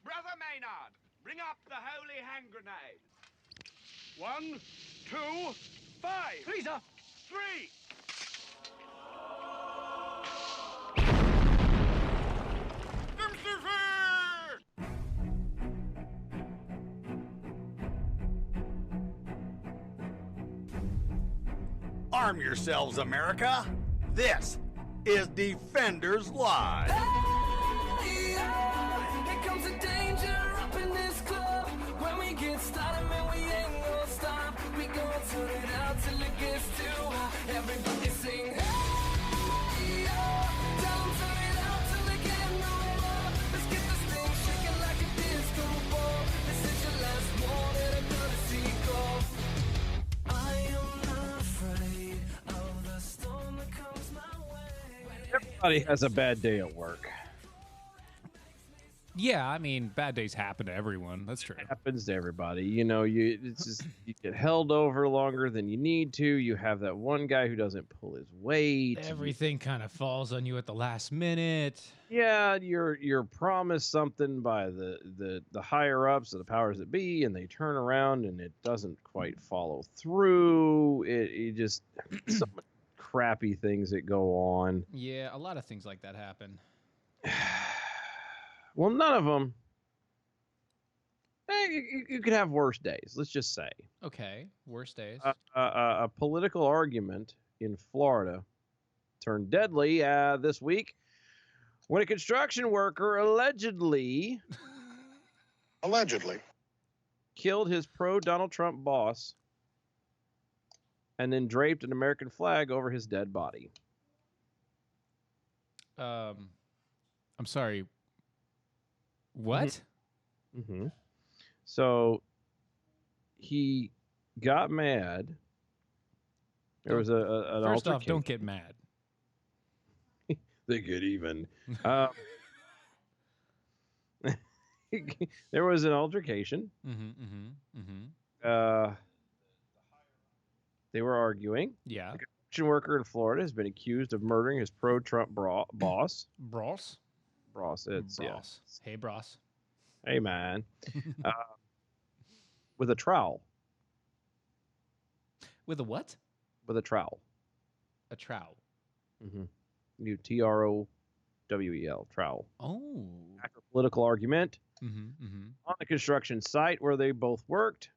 Brother Maynard, bring up the holy hand grenade. 1, 2, 5. Freezer! 3. Arm yourselves, America. This is Defenders Live. Hey, yeah. Here comes the danger up in this club. When we get started, man, we ain't gonna stop. We gonna turn it out till it gets too hot. Everybody sing, hey, yeah. Tell 'em turn it out till they can't no more. Let's get this thing shaking like a disco ball. This is your last warning, a courtesy call. I am not afraid of the storm that comes my way. Everybody has a bad day at work. Yeah, I mean, bad days happen to everyone. That's true. It happens to everybody. You know, it's just you get held over longer than you need to. You have that one guy who doesn't pull his weight. Everything kind of falls on you at the last minute. Yeah, you're promised something by the higher ups, the powers that be, and they turn around and it doesn't quite follow through. It just so many crappy things that go on. Yeah, a lot of things like that happen. Well, none of them. You could have worse days. Let's just say Okay, worst days. a political argument in Florida turned deadly this week when a construction worker allegedly killed his pro-Donald Trump boss and then draped an American flag over his dead body. I'm sorry. What? Mm-hmm. So he got mad. There was an First off, altercation. don't get mad. They get even. There was an altercation. They were arguing. Yeah. A construction worker in Florida has been accused of murdering his pro-Trump boss. Bros? It's yeah. Bros. Hey, bros. Hey, man. With a trowel. With a what? With a trowel. A trowel. Mm-hmm. You Trowel. Trowel. Oh. After a political argument On on the construction site where they both worked,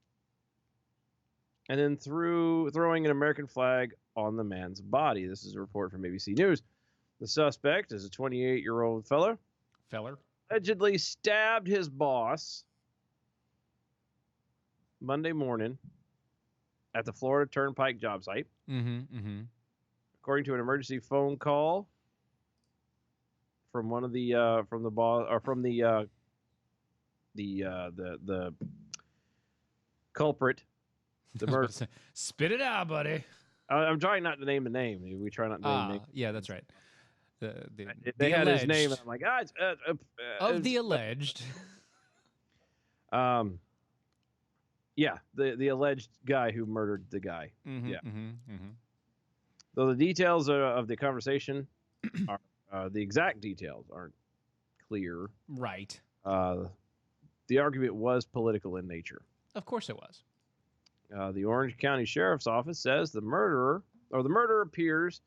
and then throwing an American flag on the man's body. This is a report from ABC News. The suspect is a 28-year-old fellow. Feller. Allegedly stabbed his boss Monday morning at the Florida Turnpike job site. According to an emergency phone call from one of the from the boss or from the culprit, the murder. Spit it out, buddy. I'm trying not to name the name. We try not to name names. Yeah, that's right. They had his name, and I'm like, it's of the alleged. Yeah, the alleged guy who murdered the guy. Though the details of the conversation are the exact details aren't clear. Right. The argument was political in nature. Of course it was. The Orange County Sheriff's Office says the murder appears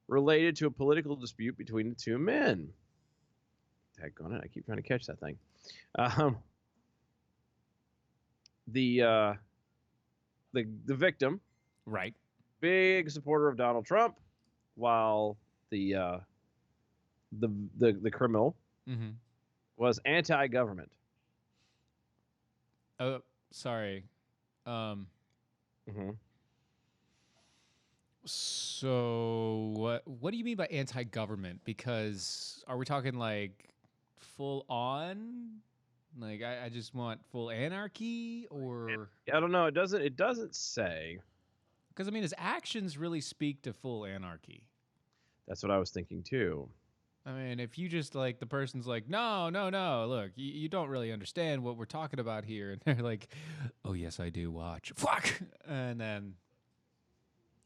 related to a political dispute between the two men. Heck on it, I keep trying to catch that thing. The victim, right, big supporter of Donald Trump, while the criminal was anti-government. Oh, sorry. So what do you mean by anti-government? Because are we talking like full on? Like I just want full anarchy, or I don't know. It doesn't say. Because I mean, his actions really speak to full anarchy. That's what I was thinking too. I mean, if you just like the person's like, no, look, you don't really understand what we're talking about here, and they're like, oh yes, I do. Watch, fuck, and then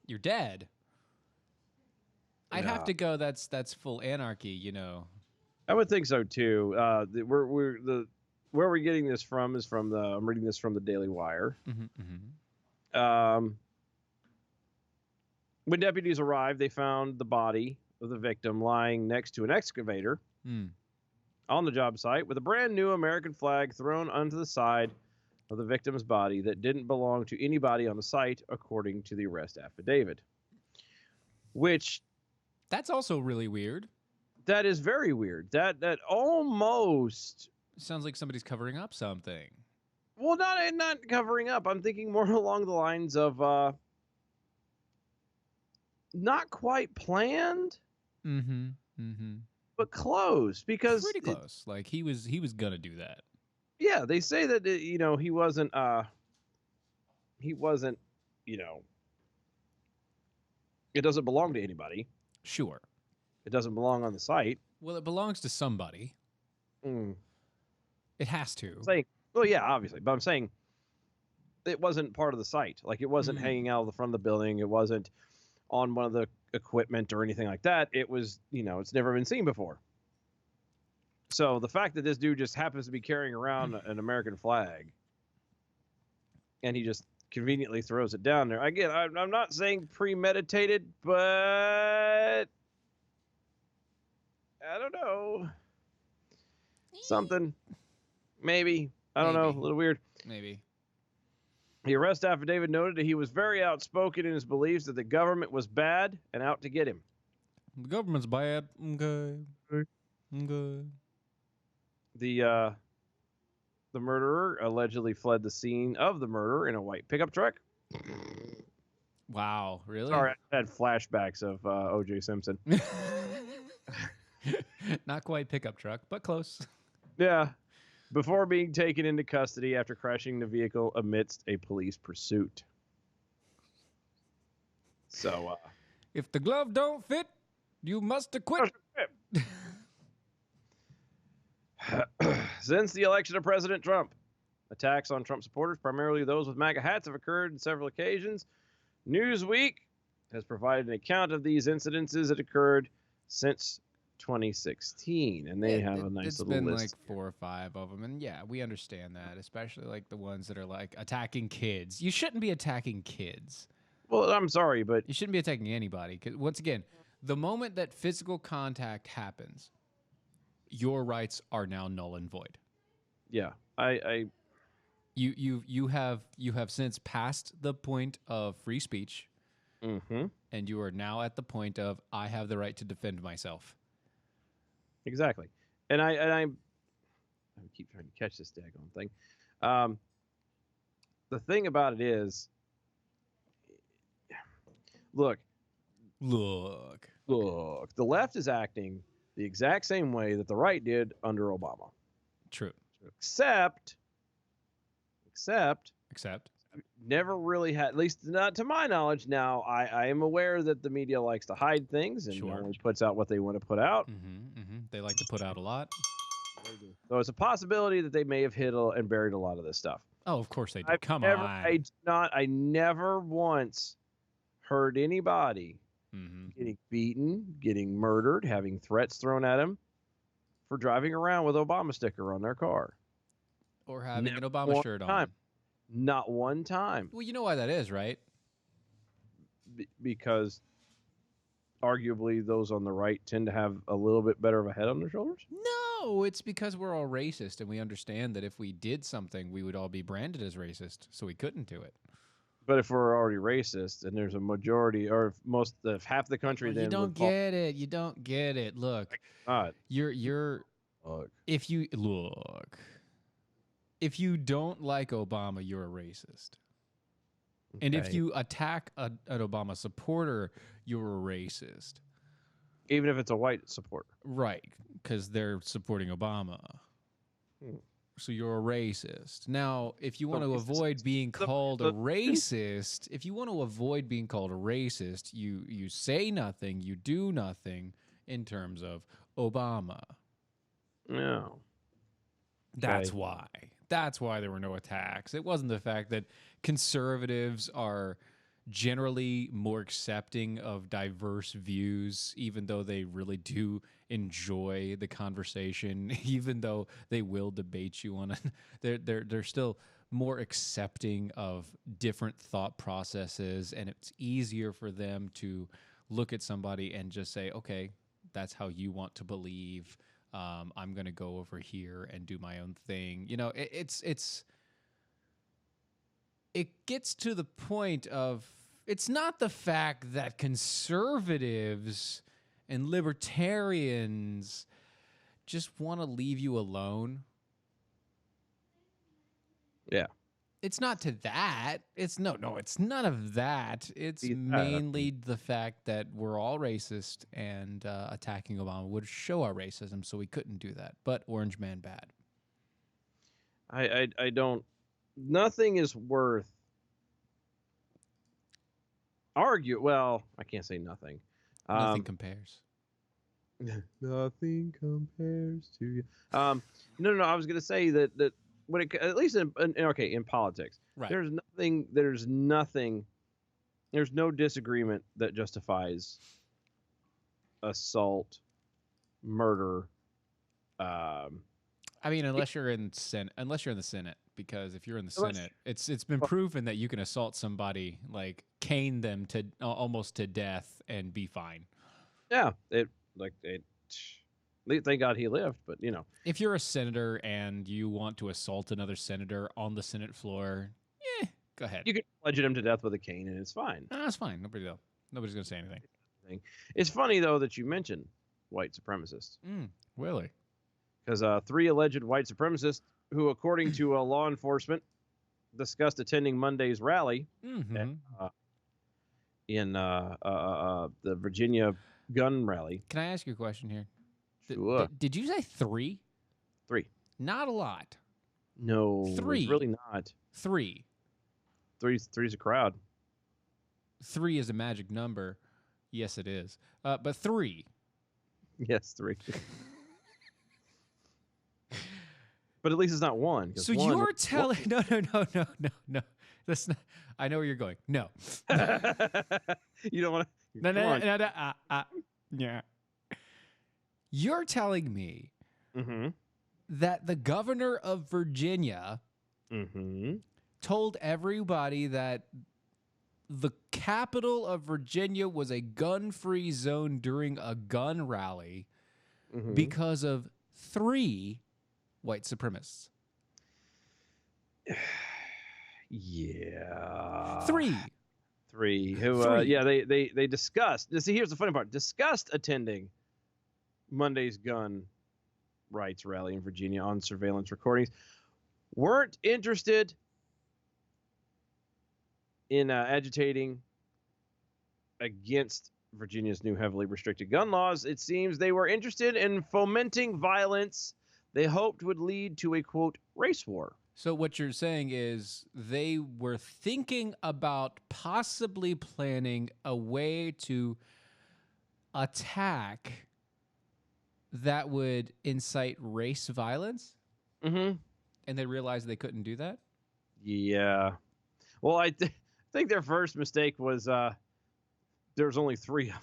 you're dead. I'd have to go. That's full anarchy, you know. I would think so too. where we're getting this from is from I'm reading this from the Daily Wire. When deputies arrived, they found the body of the victim lying next to an excavator on the job site with a brand new American flag thrown onto the side of the victim's body that didn't belong to anybody on the site, according to the arrest affidavit. Which, That's also really weird. that is very weird. That almost, Sounds like somebody's covering up something. well, not covering up. I'm thinking more along the lines of not quite planned, but close, because Pretty close. Like he was gonna do that. yeah, they say that he wasn't it doesn't belong to anybody. Sure. It doesn't belong on the site. Well, it belongs to somebody. Mm. It has to. I'm saying, well, yeah, obviously, but I'm saying it wasn't part of the site. Like, it wasn't hanging out of the front of the building. It wasn't on one of the equipment or anything like that. It was, it's never been seen before. So the fact that this dude just happens to be carrying around an American flag and he just conveniently throws it down there. Again, I'm not saying premeditated, but I don't know. Something. Maybe. I don't know. A little weird. Maybe. The arrest affidavit noted that he was very outspoken in his beliefs that the government was bad and out to get him. The government's bad. Okay. Okay. The murderer allegedly fled the scene of the murder in a white pickup truck. Wow. Really? Sorry, I had flashbacks of O.J. Simpson. Not quite pickup truck, but close. Yeah. Before being taken into custody after crashing the vehicle amidst a police pursuit. So, If the glove don't fit, you must acquit. Since the election of President Trump, attacks on Trump supporters, primarily those with MAGA hats, have occurred on several occasions. Newsweek has provided an account of these incidences that occurred since 2016, and they have a nice little list. It's been like 4 or 5 of them, and yeah, we understand that, especially like the ones that are like attacking kids. You shouldn't be attacking kids. Well, I'm sorry, but You shouldn't be attacking anybody, because once again, the moment that physical contact happens, your rights are now null and void. yeah, You have since passed the point of free speech, and you are now at the point of I have the right to defend myself. exactly. And I keep trying to catch this daggone thing. The thing about it is, look, the left is acting the exact same way that the right did under Obama. True. Except Except never really had, at least not to my knowledge. Now, I am aware that the media likes to hide things and Sure. only puts out what they want to put out. they like to put out a lot. So it's a possibility that they may have hid and buried a lot of this stuff. Oh, of course they do. I've Come never, on. I never once heard anybody getting beaten, getting murdered, having threats thrown at them for driving around with Obama sticker on their car. Or having an Never Obama one shirt on. time. Not one time. Well, you know why that is, right? Because arguably those on the right tend to have a little bit better of a head on their shoulders. No, it's because we're all racist, and we understand that if we did something, we would all be branded as racist, so we couldn't do it. But if we're already racist and there's a majority, or if half the country, Well, then you don't get it. You don't get it. Look, God. you're Look. if you don't like Obama, you're a racist. And if Okay. you attack an Obama supporter, you're a racist. Even if it's a white supporter. Right, because they're supporting Obama. So you're a racist. Now, if you want to avoid being called a racist, you say nothing, you do nothing in terms of Obama. No. That's Okay. why. That's why there were no attacks. It wasn't the fact that conservatives are generally more accepting of diverse views, even though they really do enjoy the conversation, even though they will debate you on it. They're still more accepting of different thought processes, and it's easier for them to look at somebody and just say, okay, that's how you want to believe. I'm going to go over here and do my own thing. You know, it gets to the point of, it's not the fact that conservatives and libertarians just want to leave you alone. Yeah. It's not to that. It's none of that. It's Yeah. mainly the fact that we're all racist, and attacking Obama would show our racism, so we couldn't do that. But Orange Man bad. I don't. Nothing is worth argue. Well, I can't say nothing. Nothing compares. Nothing compares to you. No. I was gonna say that when it, at least in politics, Right. there's no disagreement that justifies assault, murder. I mean, unless you're in the Senate, because if you're in the Unless- Senate, it's been proven that you can assault somebody, like cane them to almost to death, and be fine. Yeah, thank God he lived, but you know. If you're a senator and you want to assault another senator on the Senate floor, go ahead. You can bludgeon him to death with a cane, and it's fine. That's fine. Nobody's gonna say anything. It's funny though that you mentioned white supremacists, Really? because 3 alleged white supremacists who, according to law enforcement, discussed attending Monday's rally Mm-hmm. in the Virginia gun rally. Can I ask you a question here? Sure. Did you say 3? 3. Not a lot. No, 3. it's really not. 3. Three's a crowd. 3 is a magic number. Yes, it is. But 3. Yes, 3. But at least it's not 1. 'cause So 1 you're telling no. That's not. I know where you're going. No. You don't want to. No. Yeah. You're telling me Mm-hmm. that the governor of Virginia Mm-hmm. told everybody that the capital of Virginia was a gun-free zone during a gun rally Mm-hmm. because of 3 white supremacists. Yeah. 3. 3 who 3. yeah, they discussed. See, here's the funny part. Discussed attending Monday's gun rights rally in Virginia on surveillance recordings. Weren't interested in agitating against Virginia's new heavily restricted gun laws. It seems they were interested in fomenting violence they hoped would lead to a, quote, race war. So what you're saying is they were thinking about possibly planning a way to attack that would incite race violence, Mm-hmm. and they realized they couldn't do that? Yeah. Well, I think their first mistake was there was only 3 of them.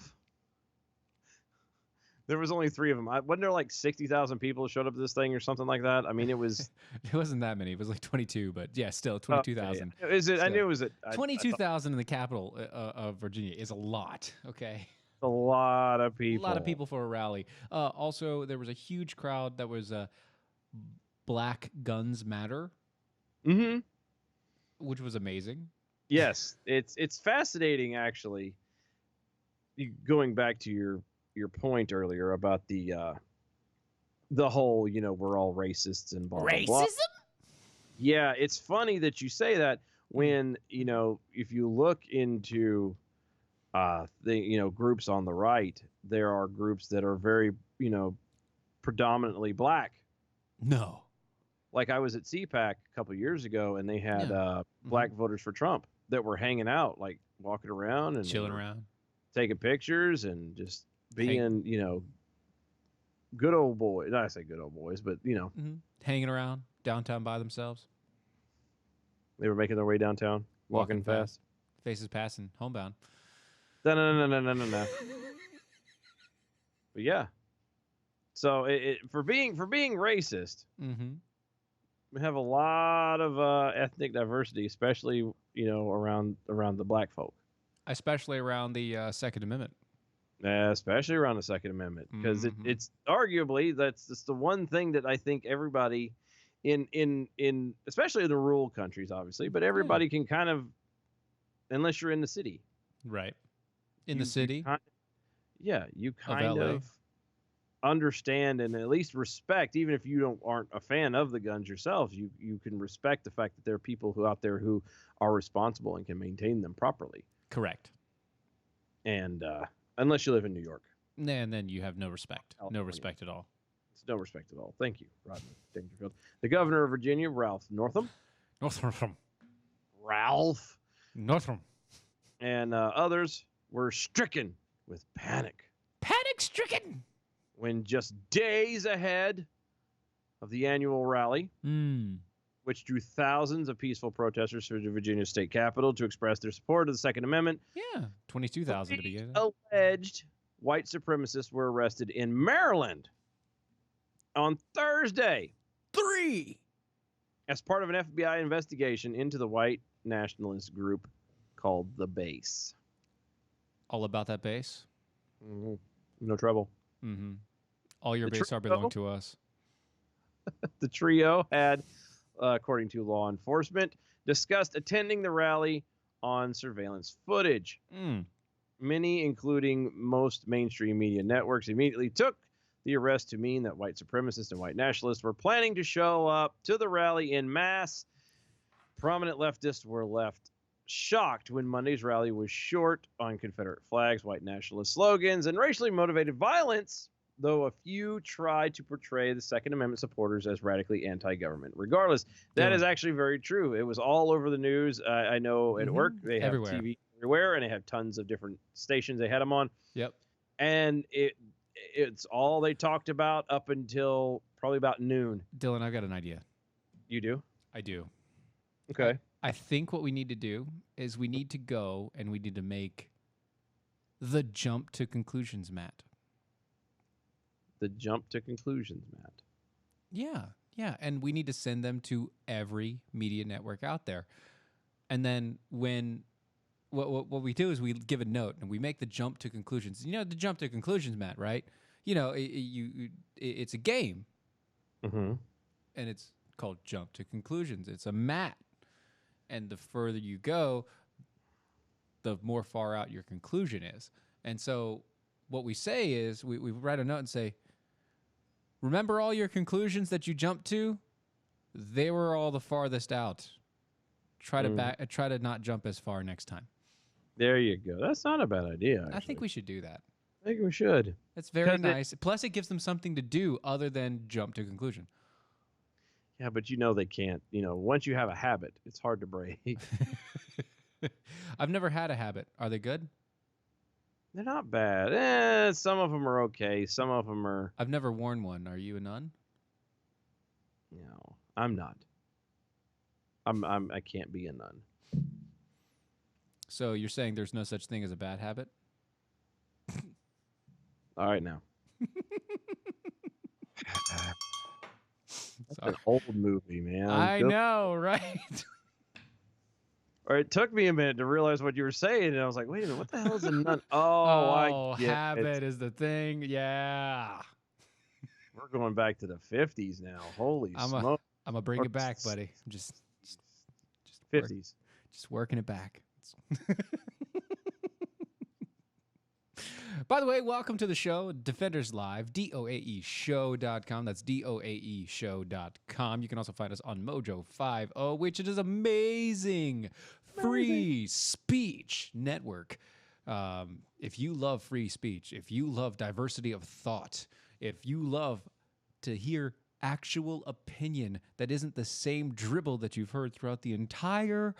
There was only 3 of them. Wasn't there like 60,000 people who showed up to this thing or something like that? I mean, it was. It wasn't that many. It was like 22, but yeah, still 22,000. Okay. Is it? I So, knew it was. 22,000 in the capital of Virginia is a lot, okay? A lot of people. A lot of people for a rally. Also, there was a huge crowd that was Black Guns Matter, Mm-hmm. which was amazing. Yes, it's fascinating actually. Going back to your point earlier about the whole, we're all racists and blah blah blah. Yeah, it's funny that you say that when, if you look into the groups on the right, there are groups that are very, predominantly black. No. Like I was at CPAC a couple of years ago, and they had black voters for Trump that were hanging out, like walking around and Chilling around. taking pictures and just being, good old boys. Not I say good old boys, but Hanging around downtown by themselves. they were making their way downtown, walking fast. Faces passing, homebound. No. But yeah. So for being racist, Mm-hmm. we have a lot of ethnic diversity, especially around the black folk, Especially around the Second Amendment. especially around the Second Amendment, because Mhm. it's arguably that's the one thing that I think everybody in especially in the rural countries, obviously, but everybody can kind of, unless you're in the city, Right. In you- the city. you kind LA. of understand and at least respect, even if you aren't a fan of the guns yourselves, you can respect the fact that there are people out there who are responsible and can maintain them properly. Correct. And unless you live in New York, And then you have no respect. No California. respect at all. it's no respect at all. Thank you, Rodney Dangerfield. The governor of Virginia, Ralph Northam, Northam. and others were stricken with panic Panic stricken. when just days ahead of the annual rally, which drew thousands of peaceful protesters to the Virginia state capitol to express their support of the Second Amendment, Yeah. 22,000 to begin. alleged white supremacists were arrested in Maryland on Thursday 3. as part of an FBI investigation into the white nationalist group called The Base. All about that base. No trouble. Mm-hmm. All your The base are trio? belong to us. The trio had, according to law enforcement, discussed attending the rally on surveillance footage. Many, including most mainstream media networks, immediately took the arrest to mean that white supremacists and white nationalists were planning to show up to the rally in mass. Prominent leftists were left shocked when Monday's rally was short on Confederate flags, white nationalist slogans, and racially motivated violence, though a few tried to portray the Second Amendment supporters as radically anti-government. Regardless, that is actually very true. It was all over the news. I know at work they have Everywhere. TV everywhere, and they have tons of different stations they had them on. Yep. And it's all they talked about up until probably about noon. Dylan, I've got an idea. You do? I do. Okay. I think what we need to do is we need to go and we need to make the jump to conclusions, Matt. The jump to conclusions, Matt. Yeah. And we need to send them to every media network out there. And then when what we do is we give a note and we make the jump to conclusions. You know, the jump to conclusions, Matt, right? You know, it's a game Mm-hmm. and it's called Jump to Conclusions. It's a mat. And the further you go, the more far out your conclusion is. And so what we say is we write a note and say, remember all your conclusions that you jumped to? They were all the farthest out. Try to not jump as far next time. There you go. That's not a bad idea, actually. I think we should do that. I think we should. That's very 'Cause nice. Plus, it gives them something to do other than jump to conclusion. Yeah, but they can't. Once you have a habit, it's hard to break. I've never had a habit. Are they good? They're not bad. Some of them are okay. Some of them are. I've never worn one. Are you a nun? No, I'm not. I can't be a nun. So you're saying there's no such thing as a bad habit? All right now. That's Sorry. an old movie, man. I know, right? Or it took me a minute to realize what you were saying, and I was like, "Wait a minute, what the hell is a nun?" Oh, I get habit it. is the thing. Yeah. We're going back to the 50s now. Holy smoke! I'm gonna bring Or it back, buddy. I'm just 50s. just working it back. By the way, welcome to the show, Defenders Live, DOAEshow.com. That's DOAEshow.com. You can also find us on Mojo50, which is amazing free speech network. If you love free speech, if you love diversity of thought, if you love to hear actual opinion that isn't the same dribble that you've heard throughout the entire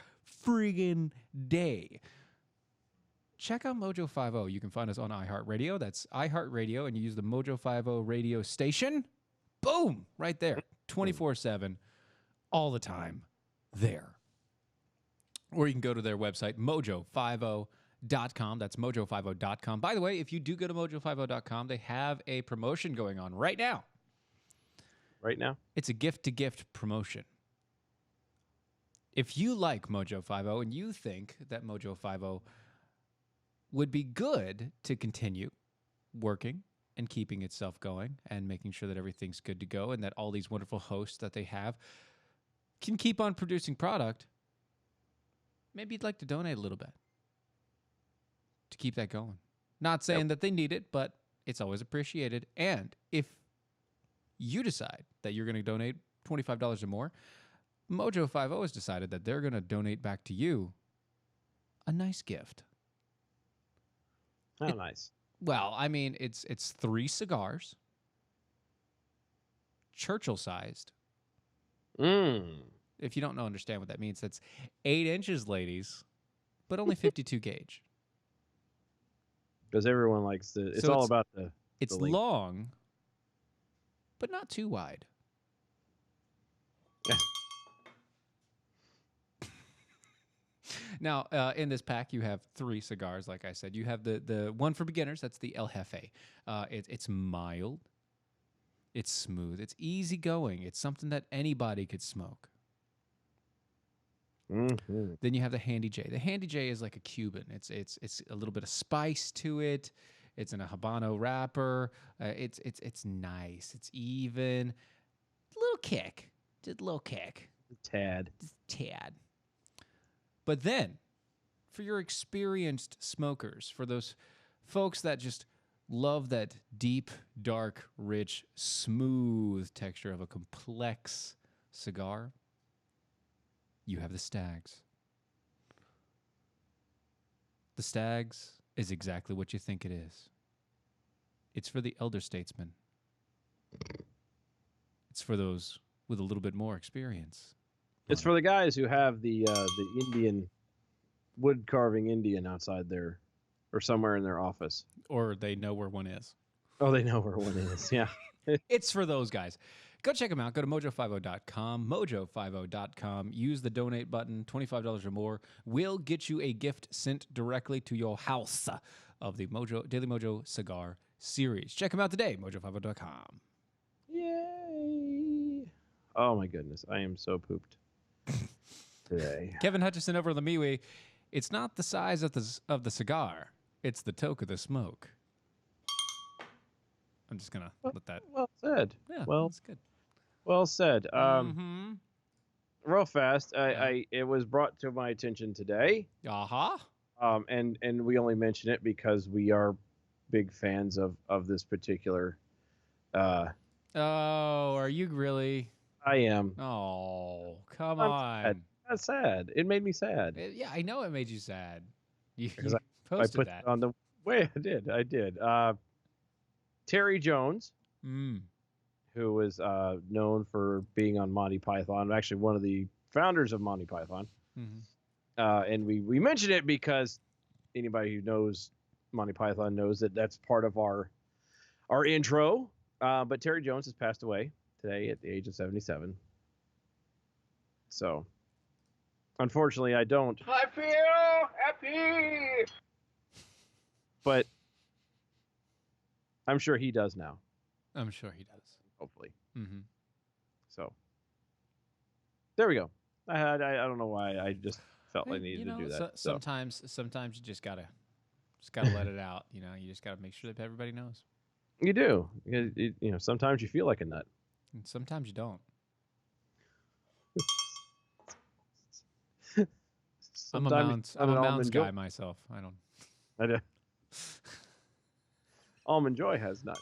friggin' day, check out Mojo50. You can find us on iHeartRadio. That's iHeartRadio, and you use the Mojo50 radio station. Boom! Right there. 24/7. All the time. There. Or you can go to their website, mojo50.com. That's mojo50.com. By the way, if you do go to mojo50.com, they have a promotion going on right now. Right now? It's a gift-to-gift promotion. If you like Mojo50 and you think that Mojo50 would be good to continue working and keeping itself going and making sure that everything's good to go and that all these wonderful hosts that they have can keep on producing product, maybe you'd like to donate a little bit to keep that going. Not saying that they need it, but it's always appreciated. And if you decide that you're going to donate $25 or more, Mojo50 has decided that they're going to donate back to you a nice gift. Oh, nice. Well, I mean, it's 3 cigars, Churchill-sized. If you don't understand what that means, that's 8 inches, ladies, but only 52 gauge. Because everyone likes the... It's So all about the... It's the length. long, but not too wide. Now, in this pack, you have 3 cigars, like I said. You have the one for beginners. That's the El Jefe. It's mild. It's smooth. It's easygoing. It's something that anybody could smoke. Mm-hmm. Then you have the Handy J. The Handy J is like a Cuban. It's a little bit of spice to it. It's in a Habano wrapper. It's nice. It's even. Little kick. Just a little kick. Tad. Just a tad. But then, for your experienced smokers, for those folks that just love that deep, dark, rich, smooth texture of a complex cigar, you have the Stags. The Stags is exactly what you think it is. It's for the elder statesmen. It's for those with a little bit more experience. It's for the guys who have the Indian, wood carving Indian outside their, or somewhere in their office. Or they know where one is. Oh, they know where one is, yeah. It's for those guys. Go check them out. Go to mojo50.com, mojo50.com. Use the donate button, $25 or more. We'll get you a gift sent directly to your house of the Daily Mojo Cigar Series. Check them out today, mojo50.com. Yay! Oh my goodness, I am so pooped today. Kevin Hutchison over on the MeWe. It's not the size of the cigar. It's the toke of the smoke. I'm just gonna let that. Well said. Yeah, well, that's good. well said. Mm-hmm. Real fast, it was brought to my attention today. Uh-huh. And we only mention it because we are big fans of this particular. Oh, are you really? I am. Oh, come I'm on. sad. That's sad. It made me sad. Yeah, I know it made you sad. You Because I posted put that. it on the way. I did. Terry Jones, who was known for being on Monty Python, actually one of the founders of Monty Python. Mhm. And we mention it because anybody who knows Monty Python knows that that's part of our intro. But Terry Jones has passed away today at the age of 77. So, unfortunately, I don't. I feel happy. But I'm sure he does now, I'm sure he does. hopefully. Mm-hmm. So, there we go. I don't know why. I just felt I needed to do that. So. Sometimes you just gotta let it out. You know, you just gotta make sure that everybody knows. You do. Sometimes you feel like a nut. And sometimes you don't. Sometimes I'm a an Mounds almond guy joy. myself. I don't. I do. Almond Joy has nuts.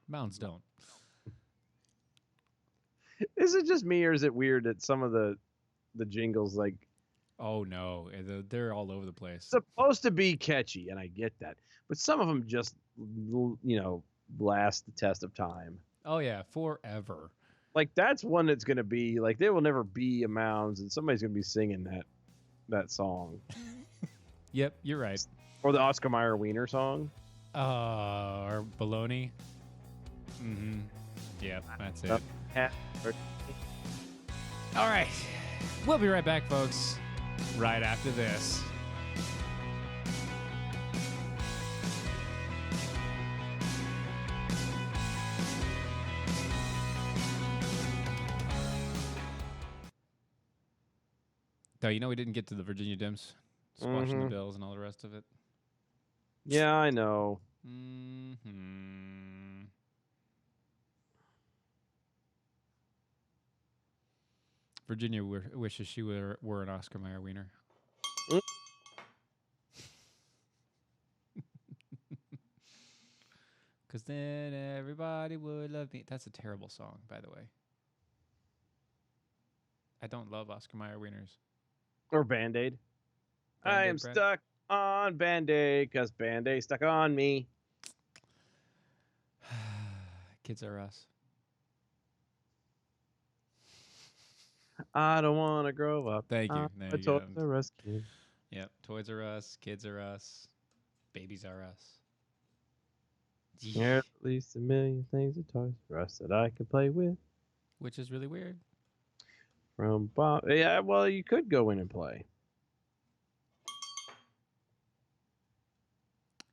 Mounds don't. Is it just me, or is it weird that some of the jingles like Oh no, they're all over the place. supposed to be catchy, and I get that, but some of them just last the test of time. Oh yeah, forever. Like that's one that's gonna be like there will never be a Mounds, and somebody's gonna be singing that song, Yep, you're right. or the Oscar Mayer Wiener song. Or baloney. Mm-hmm. Yep, that's it. Ha- All right, we'll be right back, folks. right after this. Though, you know, we didn't get to the Virginia Dims squashing the Bills and all the rest of it. Yeah, I know. Mm-hmm. Virginia wishes she were an Oscar Mayer wiener. Mm. Because then everybody would love me. That's a terrible song, by the way. I don't love Oscar Mayer wieners. Or Band-Aid. I Band-Aid am brand? stuck on Band-Aid because Band-Aid stuck on me. Kids Are Us. I don't want to grow up. Thank you. I'm There a you go. Toys R Us kid. Yep. Toys Are Us, Kids Are Us, Babies Are Us. There's at least a million things at Toys R Us that I could play with. Which is really weird. From Bob. Yeah, well, you could go in and play.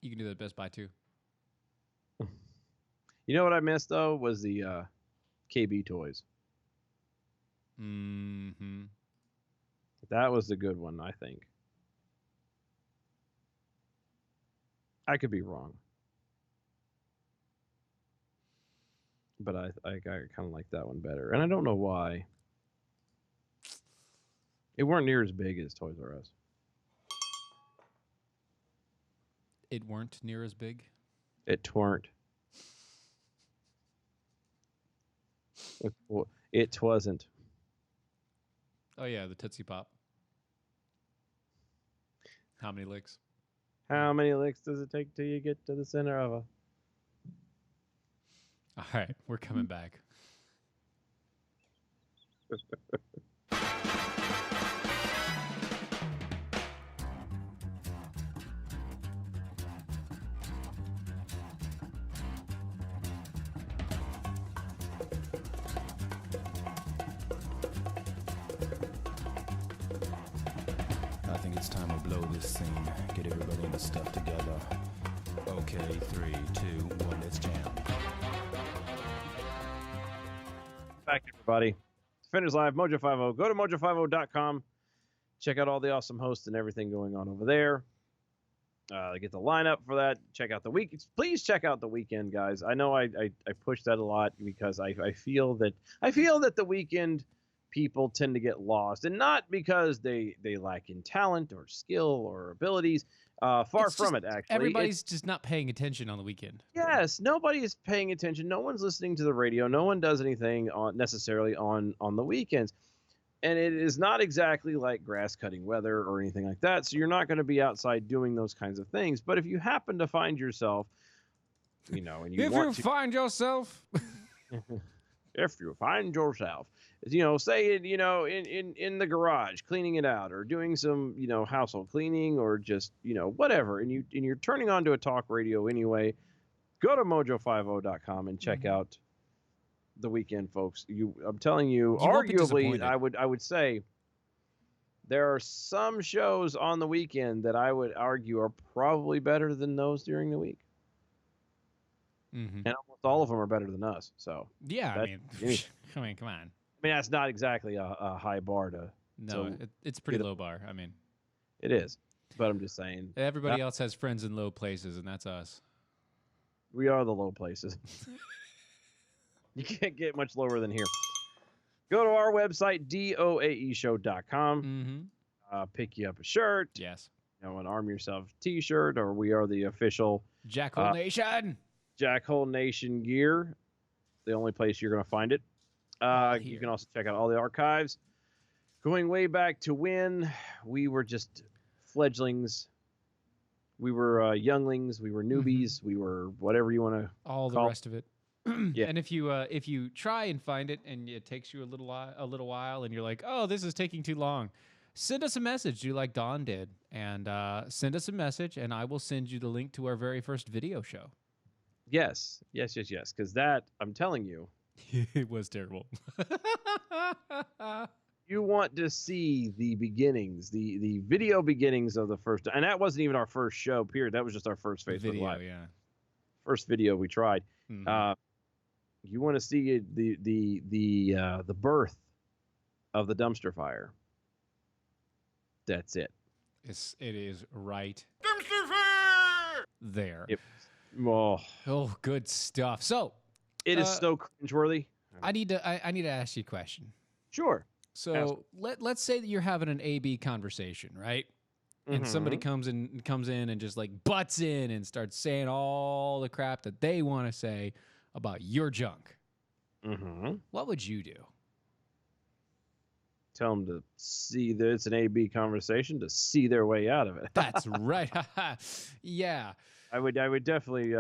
You can do that at Best Buy too. You know what I missed though was the KB toys. Mm-hmm. That was the good one, I think. I could be wrong, but I kind of like that one better, and I don't know why. It weren't near as big as Toys R Us. It weren't near as big. It weren't. It wasn't. Oh yeah, the Tootsie Pop. How many licks? How many licks does it take till you get to the center of a? All right, we're coming back. I think it's time to blow this scene. Get everybody in the stuff together. Okay, 3, 2, 1, let's jam. Back, everybody. Defenders Live, Mojo 50. Go to mojo50.com. Check out all the awesome hosts and everything going on over there. Get the lineup for that. Check out the week. Please check out the weekend, guys. I know I push that a lot because I feel that the weekend people tend to get lost, and not because they lack in talent or skill or abilities. Far It's from just it, actually. Everybody's just not paying attention on the weekend. Yes, nobody is paying attention. No one's listening to the radio. No one does anything necessarily on the weekends. And it is not exactly like grass cutting weather or anything like that. So you're not going to be outside doing those kinds of things. But if you happen to find yourself, and you If you find yourself, if you find yourself, say it, in the garage, cleaning it out or doing some, household cleaning or just, whatever. And you're turning on to a talk radio anyway, go to mojo50.com and check out the weekend, folks. I'm telling you, won't be arguably, disappointed. I would say there are some shows on the weekend that I would argue are probably better than those during the week. mm-hmm. And almost all of them are better than us. So, Yeah, That- I mean, come on. that's not exactly a high bar to. No, So, it's a pretty get it- low bar. I mean, It is, but I'm just saying everybody else has friends in low places, and that's us. we are the low places. You can't get much lower than here. Go to our website, doaeshow.com. Mm-hmm. Pick you up a shirt, Yes. an Arm Yourself t-shirt, or we are the official Jackhole Nation. Jackhole Nation gear. The only place you're going to find it. All You here. can also check out all the archives. Going way back to when we were just fledglings. We were younglings. We were newbies. We were whatever you want to. All the call- rest of it. Yeah. And if you try and find it and it takes you a little while and you're like, oh, this is taking too long, send us a message. Do like Don did, and send us a message, and I will send you the link to our very first video show. Yes. Because that, I'm telling you, It was terrible. you want to see the beginnings, the video beginnings of the first, and that wasn't even our first show, period. That was just our first Facebook Video, Live, yeah. first video we tried. Mhm. You want to see the birth of the dumpster fire. That's it. It is right there. It, oh, Oh, good stuff. So it is Uh, so cringeworthy. I need to ask you a question. Sure. So let's say that you're having an A/B conversation, right? And somebody comes in and just like butts in and starts saying all the crap that they want to say about your junk. Mm-hmm. What would you do? Tell them to see that it's an A/B conversation to see their way out of it. That's right. Yeah. I would definitely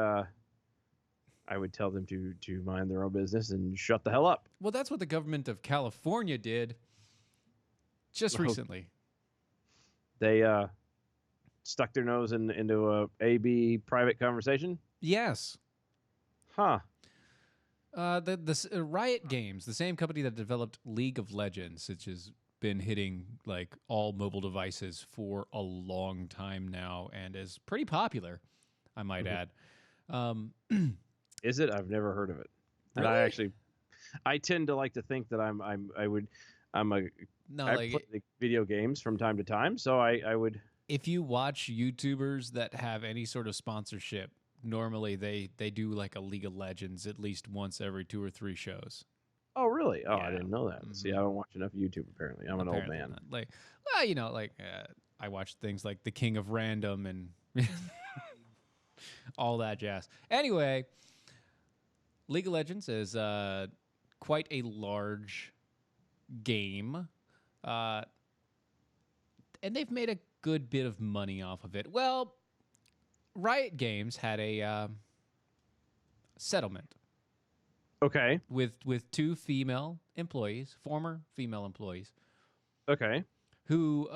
I would tell them to mind their own business and shut the hell up. Well, that's what the government of California did just Oh. recently. They stuck their nose into a A/B private conversation. Yes. Huh. The Riot Games, the same company that developed League of Legends, which has been hitting like all mobile devices for a long time now and is pretty popular, I might add. Is it? I've never heard of it. And Really? I tend to like to think that I No, play like the video games from time to time, so I would. if you watch YouTubers that have any sort of sponsorship, normally they do like a League of Legends at least once every 2 or 3 shows. Oh, really? Oh, I Yeah. didn't know that. See, I don't watch enough YouTube. Apparently, I'm an old Apparently man. not. Like, well, you know, like I watch things like The King of Random and all that jazz. Anyway, League of Legends is quite a large game, and they've made a good bit of money off of it. Well, Riot Games had a settlement Okay. with 2 female employees, former female employees, Okay. who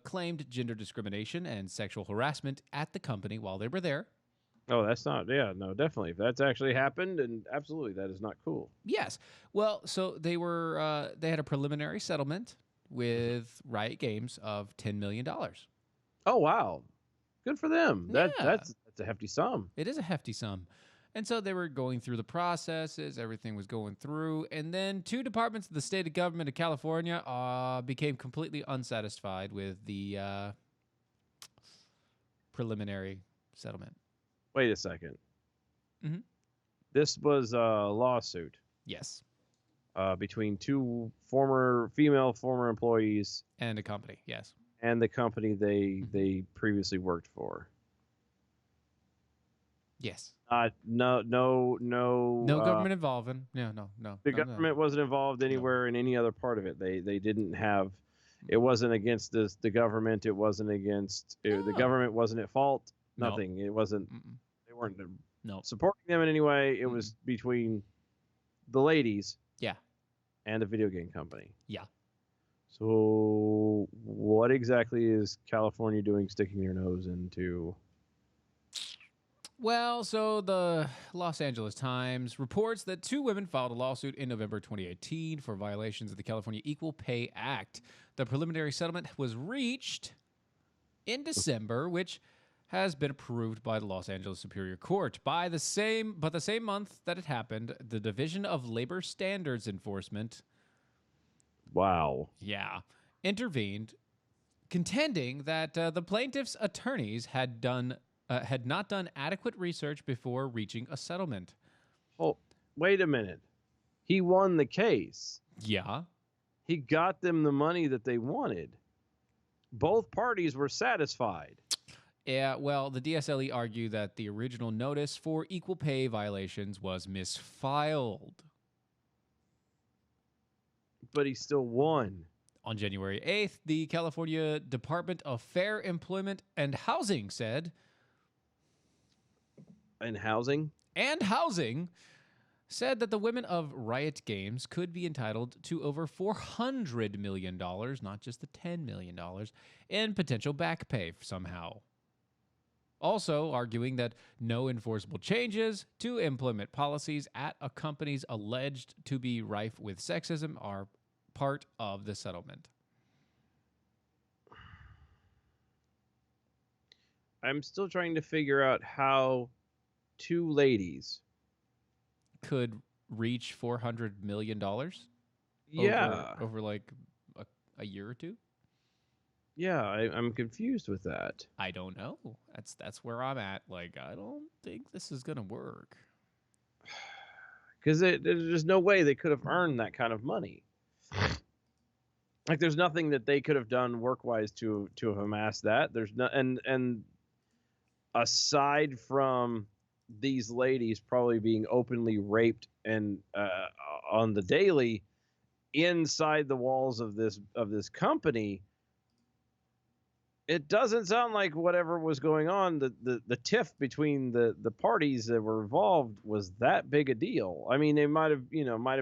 claimed gender discrimination and sexual harassment at the company while they were there. Oh, that's not. Yeah, no, definitely. If that's actually happened, and absolutely, that is not cool. Yes. Well, so they were they had a preliminary settlement with Riot Games of $10 million. Oh, wow. Good for them. Yeah. That's a hefty sum. It is a hefty sum. And so they were going through the processes, everything was going through, and then 2 departments of the state of government of California became completely unsatisfied with the preliminary settlement. Wait a second. Mhm. This was a lawsuit Yes. between 2 former employees And a company, yes. and the company they previously worked for. Yes. No No government involvement. No. The no. government wasn't involved anywhere in any other part of it. They didn't have. It wasn't against the government. It wasn't against the No. government. Wasn't at fault. No. Nothing. It wasn't. Mm-mm. They weren't No. supporting them in any way. It was between the ladies. Yeah. And a video game company. Yeah. So what exactly is California doing, sticking their nose into? Well, so the Los Angeles Times reports that 2 women filed a lawsuit in November 2018 for violations of the California Equal Pay Act. The preliminary settlement was reached in December, which has been approved by the Los Angeles Superior Court. But the same month that it happened, the Division of Labor Standards Enforcement, Wow. intervened, contending that the plaintiff's attorneys had not done adequate research before reaching a settlement. Oh, wait a minute. He won the case. Yeah. He got them the money that they wanted. Both parties were satisfied. Yeah, well, the DSLE argued that the original notice for equal pay violations was misfiled. But he still won. On January 8th, the California Department of Fair Employment and Housing said, And housing? said that the women of Riot Games could be entitled to over $400 million, not just the $10 million, in potential back pay somehow. Also arguing that no enforceable changes to employment policies at a company's alleged to be rife with sexism are part of the settlement? I'm still trying to figure out how two ladies. Could reach $400 million Yeah. over like a year or two? Yeah, I'm confused with that. I don't know. That's where I'm at. Like, I don't think this is gonna work. Because there's no way they could have earned that kind of money. Like, there's nothing that they could have done work-wise to have amassed that. There's no, and aside from these ladies probably being openly raped and on the daily inside the walls of this company, it doesn't sound like whatever was going on, the tiff between the parties that were involved was that big a deal. I mean, it might have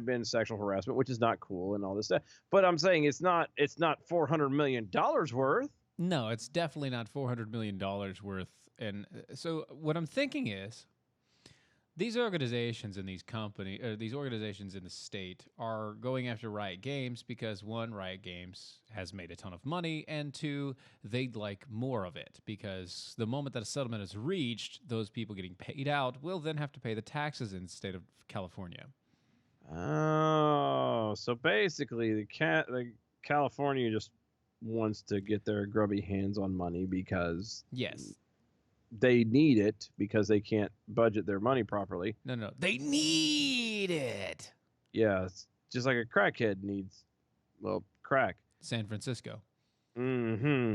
been sexual harassment, which is not cool and all this stuff. But I'm saying it's not $400 million worth. No, it's definitely not $400 million worth. And so what I'm thinking is, these organizations in these these organizations in the state are going after Riot Games because, one, Riot Games has made a ton of money, and two, they'd like more of it because the moment that a settlement is reached, those people getting paid out will then have to pay the taxes in the state of California. Oh, so basically the California just wants to get their grubby hands on money because Yes. they need it because they can't budget their money properly. No. They need it. Yeah, it's just like a crackhead needs, well, crack. San Francisco. Mm-hmm.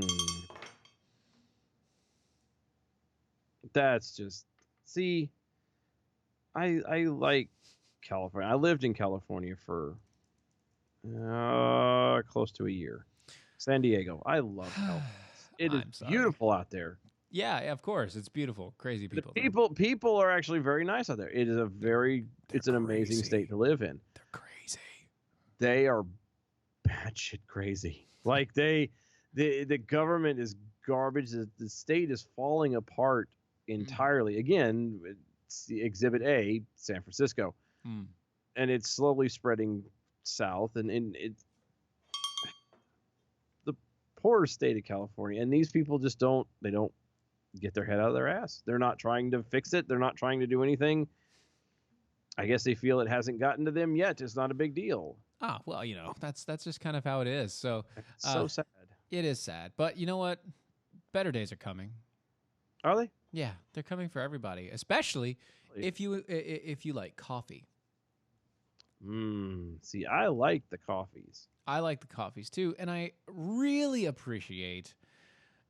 That's just, see, I like California. I lived in California for close to a year. San Diego. I love California. It is I'm sorry. beautiful out there. Yeah, of course. It's beautiful. Crazy people. The people are actually very nice out there. It is it's an amazing crazy. state to live in. They're crazy. They are batshit crazy. Like the government is garbage. The state is falling apart entirely. Again, it's the Exhibit A, San Francisco, and it's slowly spreading south. And it's the poor state of California. And these people just don't get their head out of their ass. They're not trying to fix it. They're not trying to do anything. I guess they feel it hasn't gotten to them yet. It's not a big deal. Ah, well, that's just kind of how it is. So It's so sad. it is sad. But you know what? Better days are coming. Are they? Yeah, they're coming for everybody, especially if you like coffee. See, I like the coffees. I like the coffees too, and I really appreciate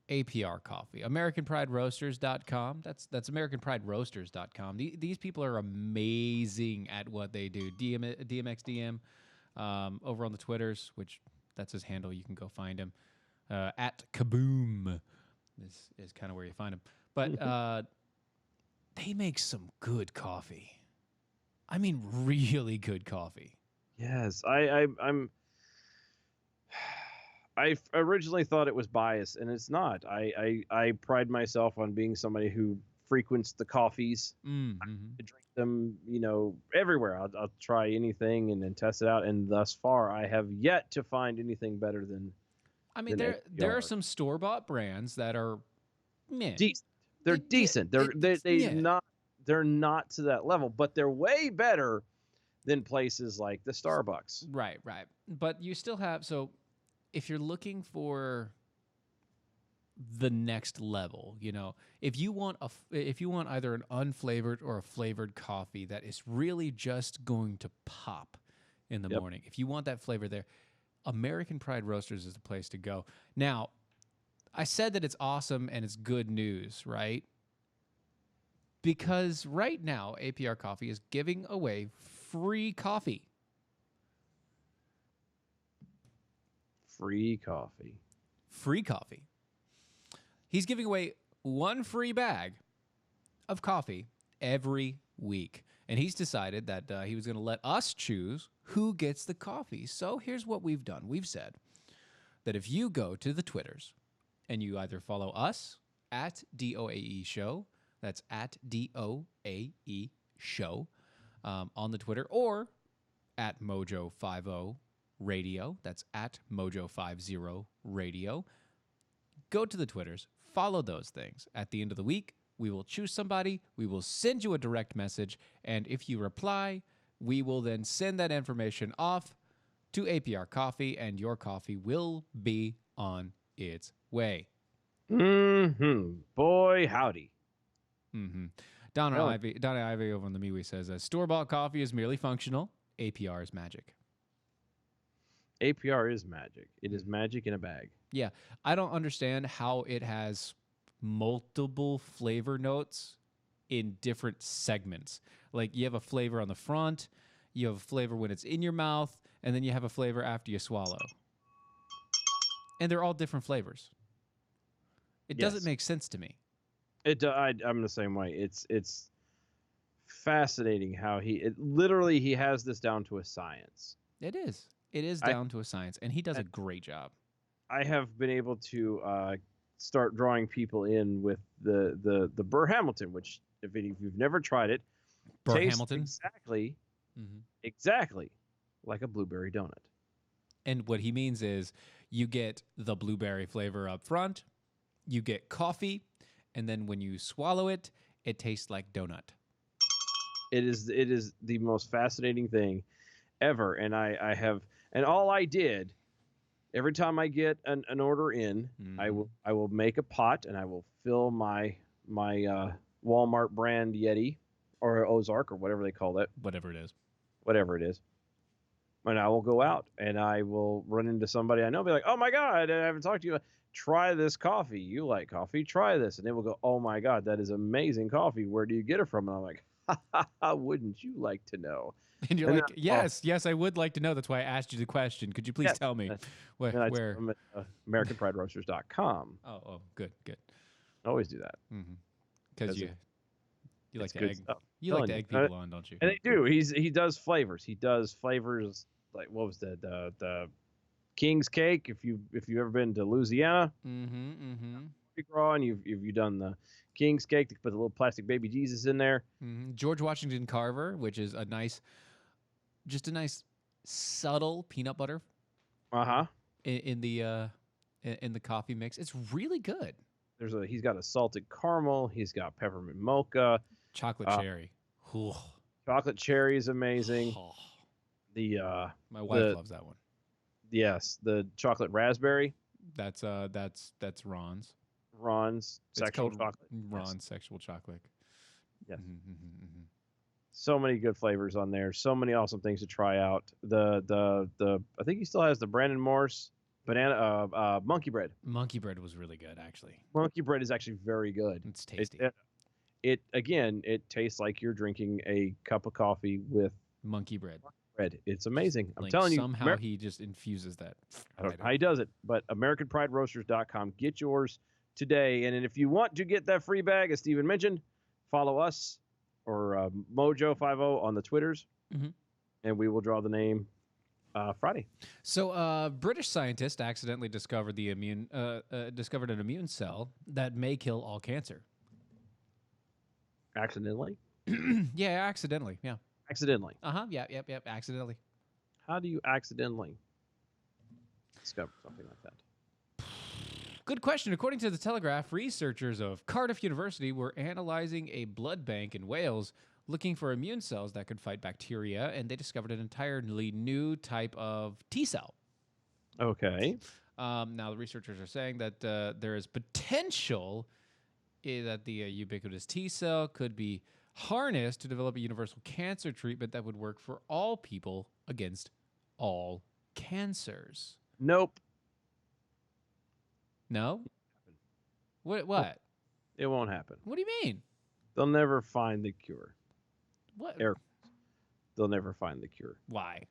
APR Coffee. AmericanPrideRoasters.com. That's AmericanPrideRoasters.com. These people are amazing at what they do. DMXDM over on the Twitters, which that's his handle. You can go find him. At Kaboom is kind of where you find him. But they make some good coffee. I mean, really good coffee. Yes, I'm. I originally thought it was bias, and it's not. I pride myself on being somebody who frequents the coffees. Mm-hmm. I drink them, everywhere. I'll try anything and then test it out. And thus far, I have yet to find anything better than. I mean, there are some store-bought brands that are meh. Decent. They're decent. They're not to that level, but they're way better than places like the Starbucks. Right. But you still have, so if you're looking for the next level, if you want either an unflavored or a flavored coffee that is really just going to pop in the morning, if you want that flavor there, American Pride Roasters is the place to go. Now, I said that it's awesome and it's good news, right? Because right now, APR Coffee is giving away free coffee. Free coffee. Free coffee. He's giving away one free bag of coffee every week. And he's decided that he was going to let us choose who gets the coffee. So here's what we've done. We've said that if you go to the Twitters and you either follow us at DOAE Show, that's at DOAE Show on the Twitter, or at Mojo50 Radio. That's at Mojo50 Radio. Go to the Twitters, follow those things. At the end of the week, we will choose somebody, we will send you a direct message, and if you reply, we will then send that information off to APR Coffee, and your coffee will be on its way. Boy, howdy. Donna Really? Ivy over on the MeWe says, store-bought coffee is merely functional. APR is magic. APR is magic. It is magic in a bag. Yeah, I don't understand how it has multiple flavor notes in different segments. Like you have a flavor on the front, you have a flavor when it's in your mouth, and then you have a flavor after you swallow. And they're all different flavors. It doesn't Yes. make sense to me. I'm the same way. It's fascinating how he has this down to a science. It is. It is down to a science, and he does a great job. I have been able to start drawing people in with the Burr Hamilton, which if you've never tried it, Burr tastes Hamilton? exactly like a blueberry donut. And what he means is you get the blueberry flavor up front, you get coffee, and then when you swallow it, it tastes like donut. It is the most fascinating thing ever, and all I did every time I get an order in, I will make a pot and I will fill my Walmart brand Yeti or Ozark or whatever they call that, Whatever it is. and I will go out and I will run into somebody I know, be like, oh my God, I haven't talked to you. Try this coffee. You like coffee? Try this. And they will go, oh my God, that is amazing coffee. Where do you get it from? And I'm like, wouldn't you like to know? And you're And like, yes, I would like to know. That's why I asked you the question. Could you please tell me where? And I tell them at AmericanPrideRoasters.com. Oh, good. Always do that. Because you like It's to good egg. stuff. You like Telling to you. egg people on, don't you? And they do. He does flavors. He does flavors like what was the King's Cake. If you've ever been to Louisiana, Mardi Gras, and you've done the King's Cake, they put the little plastic baby Jesus in there. George Washington Carver, which is a nice subtle peanut butter in the coffee mix. It's really good. He's got a salted caramel. He's got peppermint mocha. Chocolate cherry. Ooh. Chocolate cherry is amazing. Oh, The my wife loves that one. yes, the chocolate raspberry. That's Ron's. Ron's It's sexual called chocolate. Ron's sexual chocolate. Yes. So many good flavors on there. So many awesome things to try out. The I think he still has the Brandon Morse banana monkey bread. Monkey bread was really good, actually. Monkey bread is actually very good. It's tasty. It tastes like you're drinking a cup of coffee with Monkey bread. bread. It's amazing. I'm Like, telling you. somehow he just infuses that. I don't know how he does it, but AmericanPrideRoasters.com. Get yours today. And if you want to get that free bag, as Steven mentioned, follow us or Mojo50 on the Twitters, and we will draw the name Friday. So, British scientist accidentally discovered discovered an immune cell that may kill all cancer. Accidentally? Yeah, accidentally. Yeah. Accidentally. Yep. Accidentally. How do you accidentally discover something like that? Good question. According to the Telegraph, researchers of Cardiff University were analyzing a blood bank in Wales looking for immune cells that could fight bacteria, and they discovered an entirely new type of T cell. Okay. Now, the researchers are saying that there is potential that the ubiquitous T cell could be harnessed to develop a universal cancer treatment that would work for all people against all cancers. Nope. No? What? It won't happen. What do you mean? They'll never find the cure. What? They'll never find the cure. Why?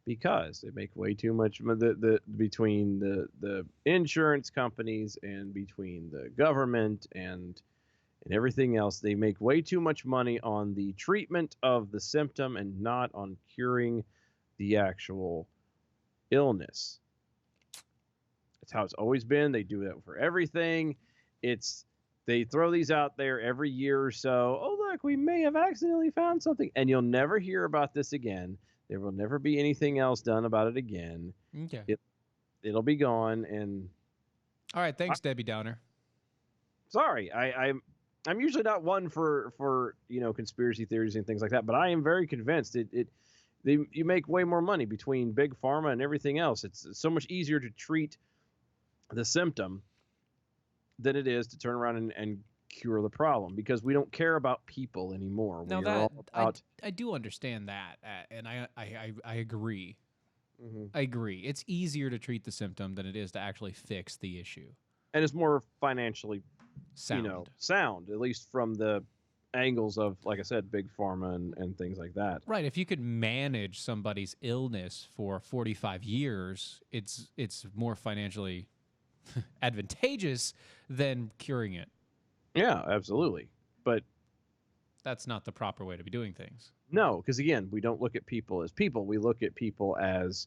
Because they make way too much between the insurance companies and between the government and everything else. They make way too much money on the treatment of the symptom and not on curing the actual illness. That's how it's always been. They do that for everything. They throw these out there every year or so. Oh, look, we may have accidentally found something. And you'll never hear about this again. There will never be anything else done about it again. Okay. It'll be gone. And All right. Thanks, Debbie Downer. sorry, I'm usually not one for conspiracy theories and things like that, but I am very convinced you make way more money between big pharma and everything else. It's so much easier to treat the symptom than it is to turn around and cure the problem, because we don't care about people anymore. Now We are all about, I do understand that, and I agree. Mhm. I agree. It's easier to treat the symptom than it is to actually fix the issue. and it's more financially Sound. sound, at least from the angles of, like I said, big pharma and things like that. Right. If you could manage somebody's illness for 45 years, it's more financially advantageous than curing it. Yeah, absolutely. But That's not the proper way to be doing things. no, because again, we don't look at people as people. We look at people as,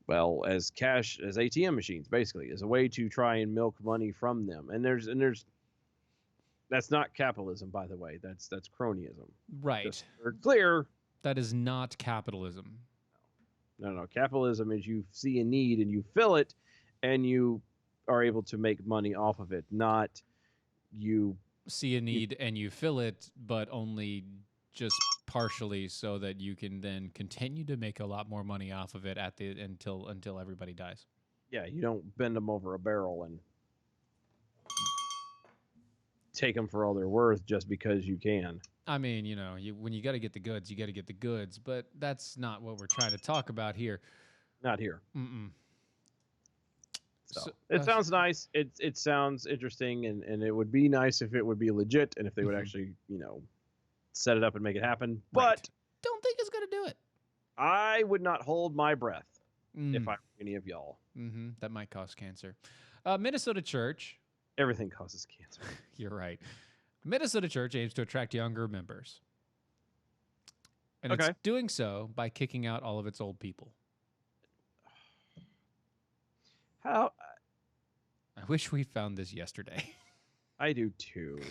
well, as cash, as ATM machines, basically, as a way to try and milk money from them. And there's that's not capitalism, by the way. That's cronyism. Right. Just for clear. That is not capitalism. No. Capitalism is you see a need and you fill it, and you are able to make money off of it. Not you. See a need and you fill it, but only just partially, so that you can then continue to make a lot more money off of it until everybody dies. Yeah, you don't bend them over a barrel and take them for all they're worth just because you can. I mean, when you got to get the goods, you got to get the goods, but that's not what we're trying to talk about here. Not here. Mm-mm. So it sounds nice. It sounds interesting, and it would be nice if it would be legit and if they would actually, set it up and make it happen. Right. But Don't think it's gonna do it. I would not hold my breath if Mm. I were any of y'all. Mm-hmm. That might cause cancer. Minnesota Church. Everything causes cancer. You're right. Minnesota Church aims to attract younger members, and Okay. it's doing so by kicking out all of its old people. How? I wish we found this yesterday. I do too.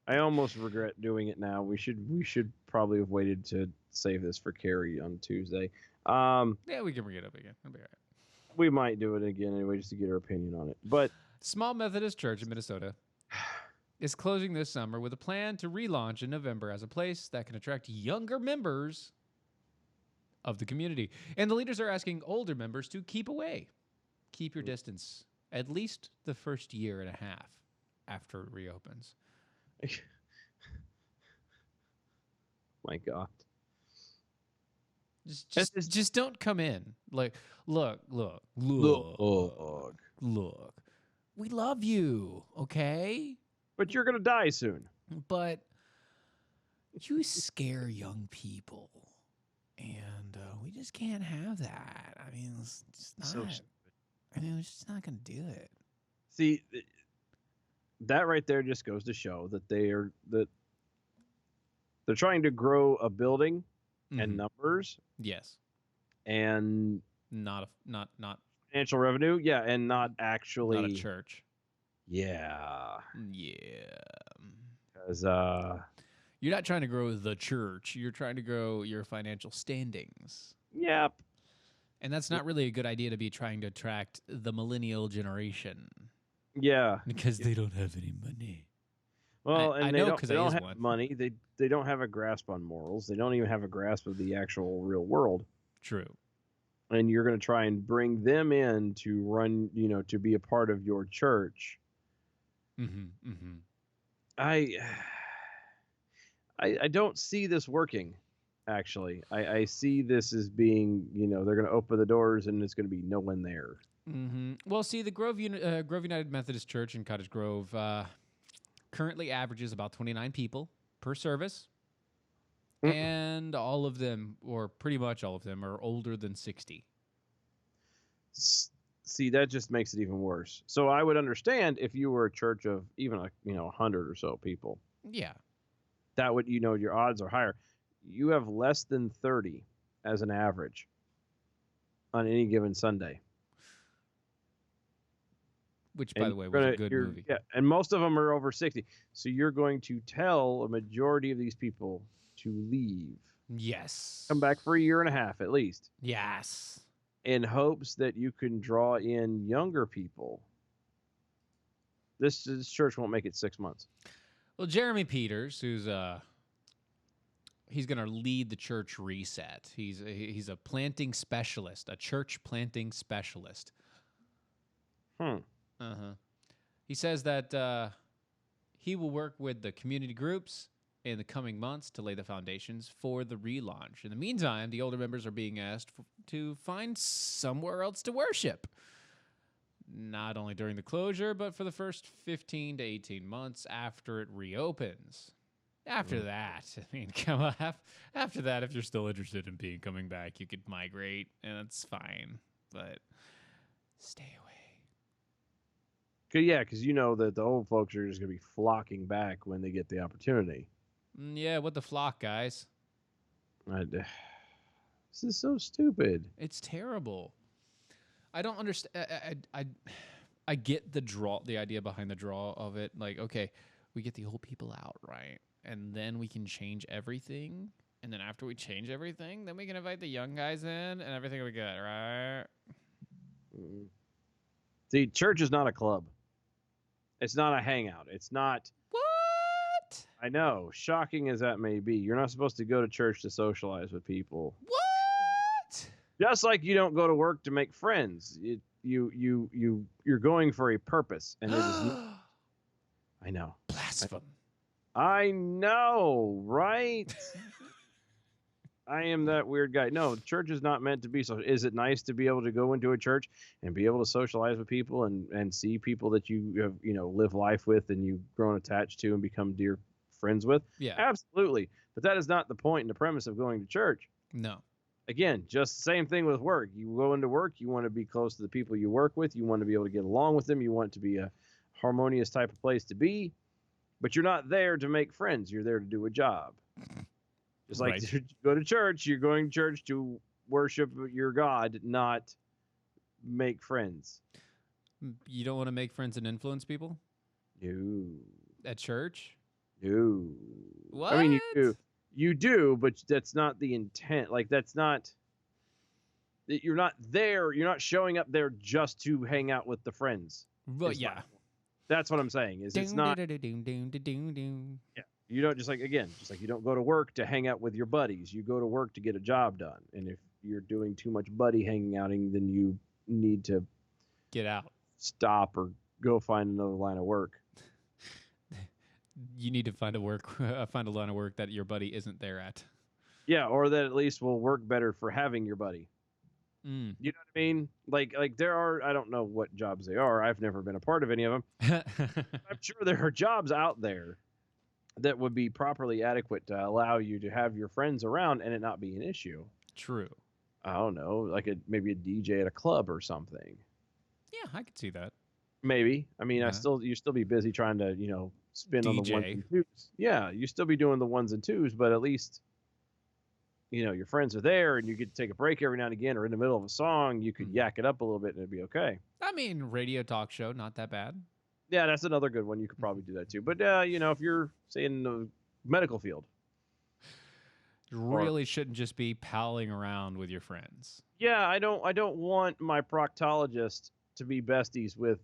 I almost regret doing it now. We should probably have waited to save this for Carrie on Tuesday. Yeah, we can bring it up again. It'll be all right. We might do it again anyway, just to get her opinion on it. But Small Methodist Church in Minnesota is closing this summer with a plan to relaunch in November as a place that can attract younger members of the community. And the leaders are asking older members to keep away. Keep your distance, at least the first year and a half after it reopens. my God. Just don't come in. Like, look. We love you, okay? But you're gonna die soon. But you scare young people, and we just can't have that. I mean, it's just not. So stupid. I mean, we're just not going to do it. See, that right there just goes to show that they're trying to grow a building and Mhm. numbers Yes, and not financial revenue. Yeah, and not actually. a church. Yeah, Yeah, because you're not trying to grow the church. You're trying to grow your financial standings. yep. And that's not really a good idea to be trying to attract the millennial generation Yeah. because they don't have any money. Well, I and know they 'cause don't I is have one. money. They don't have a grasp on morals. They don't even have a grasp of the actual real world. True. And you're going to try and bring them in to run, to be a part of your church. Mm-hmm. Mm-hmm. I don't see this working. Actually, I see this as being, they're going to open the doors and it's going to be no one there. Mm-hmm. Well, see, the Grove United Methodist Church in Cottage Grove currently averages about 29 people per service, and all of them, or pretty much all of them, are older than 60. See, that just makes it even worse. So I would understand if you were a church of even 100 or so people. Yeah. That would, your odds are higher. You have less than 30 as an average on any given Sunday. Which, by And the way, you're was a gonna- good you're- movie. Yeah, and most of them are over 60. So you're going to tell a majority of these people to leave, Yes. come back for a year and a half at least, Yes. in hopes that you can draw in younger people. This church won't make it 6 months. Well, Jeremy Peters, who's he's going to lead the church reset. He's a planting specialist, a church planting specialist. He says that he will work with the community groups in the coming months to lay the foundations for the relaunch. In the meantime, the older members are being asked to find somewhere else to worship. Not only during the closure, but for the first 15 to 18 months after it reopens. After that, I mean, come on. After that, if you're still interested in coming back, you could migrate, and that's fine. But stay away. Yeah, because you know that the old folks are just going to be flocking back when they get the opportunity. Yeah, what the flock, guys? This is so stupid. It's terrible. I don't understand. I get the idea behind the draw of it. Like, okay, we get the old people out, right? And then we can change everything. And then after we change everything, then we can invite the young guys in and everything will be good, right? See, church is not a club. It's not a hangout. It's not. What? I know, shocking as that may be, you're not supposed to go to church to socialize with people. What? Just like you don't go to work to make friends. You're going for a purpose, and it is. I know. Blasphemy. I know, right? I am that weird guy. No, church is not meant to be so. Is it nice to be able to go into a church and be able to socialize with people and see people that you have, live life with and you've grown attached to and become dear friends with? Yeah. Absolutely. But that is not the point and the premise of going to church. No. Again, just the same thing with work. You go into work, you want to be close to the people you work with. You want to be able to get along with them. You want it to be a harmonious type of place to be. But you're not there to make friends. You're there to do a job. Just like Right. you go to church, you're going to church to worship your God, not make friends. You don't want to make friends and influence people No. at church? No. What? I mean, you do, but that's not the intent. Like, that's not. You're not there. You're not showing up there just to hang out with the friends. Well, is yeah. That's what I'm saying. Is it's not. You don't just like you don't go to work to hang out with your buddies. You go to work to get a job done. And if you're doing too much buddy hanging outing, then you need to Get out. stop or go find another line of work. You need to find a line of work that your buddy isn't there at. Yeah, or that at least will work better for having your buddy. Mm. You know what I mean? Like there are, I don't know what jobs they are. I've never been a part of any of them. I'm sure there are jobs out there that would be properly adequate to allow you to have your friends around and it not be an issue. True. I don't know, like maybe a DJ at a club or something. Yeah, I could see that. Maybe. I mean, Yeah. you still be busy trying to, spin on the ones DJ. and twos. Yeah, you still be doing the ones and twos, but at least, your friends are there and you get to take a break every now and again, or in the middle of a song, you could yak it up a little bit and it'd be okay. I mean, radio talk show, not that bad. Yeah, that's another good one. You could probably do that too. But, if you're, say, in the medical field. You really shouldn't just be palling around with your friends. Yeah, I don't want my proctologist to be besties with,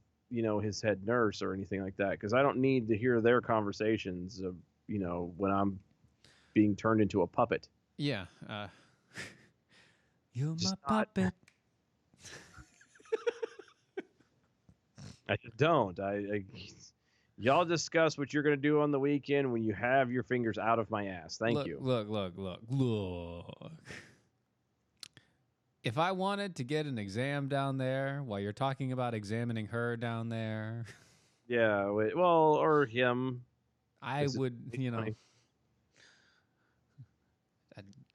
his head nurse or anything like that, because I don't need to hear their conversations of, when I'm being turned into a puppet. Yeah. You're Just my not- puppet. I just don't. Y'all discuss what you're going to do on the weekend when you have your fingers out of my ass. Thank you. Look. If I wanted to get an exam down there while you're talking about examining her down there, Yeah, well, or him. I Is it would, funny?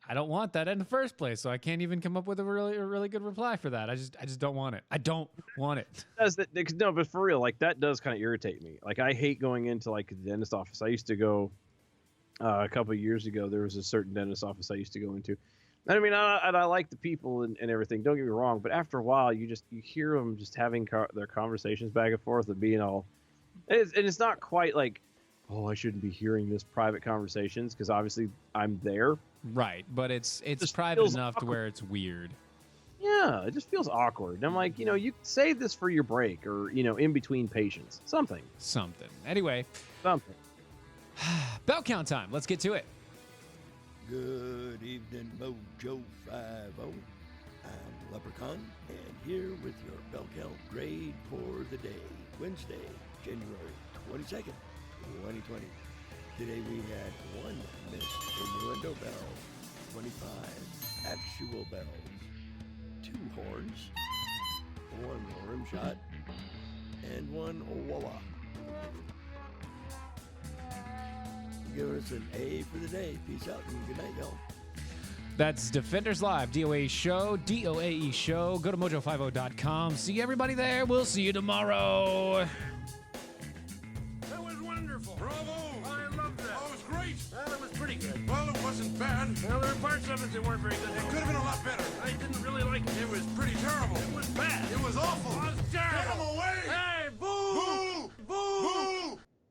I don't want that in the first place, so I can't even come up with a really good reply for that. I just don't want it. I don't want it. No, but for real, like that does kind of irritate me. Like I hate going into like the dentist office. I used to go a couple of years ago. There was a certain dentist office I used to go into. And I mean, I like the people and everything. Don't get me wrong, but after a while, you hear them just having their conversations back and forth and being all, and it's not quite like, oh, I shouldn't be hearing this private conversations because obviously I'm there. Right, but it's Just private feels enough to awkward. where it's weird. Yeah, it just feels awkward. And I'm like, you save this for your break or in between patients, something. Anyway, bell count time. Let's get to it. Good evening, Mojo 50. I'm Leprechaun, and here with your bell count grade for the day, Wednesday, January 22nd, 2020. Today we had 1 missed innuendo bell, 25 actual bells, 2 horns, 1 rim shot, and 1 walla. Giving us an A for the day. Peace out and good night, y'all. That's Defenders Live, DOAE Show, DOAE Show. Go to mojo50.com. See everybody there. We'll see you tomorrow. That was wonderful. Bravo. I loved that. Oh, it was great. Well, it was pretty good. Well, it wasn't bad. Well, there were parts of it that weren't very good. It could have been a lot better. I didn't really like it. It was pretty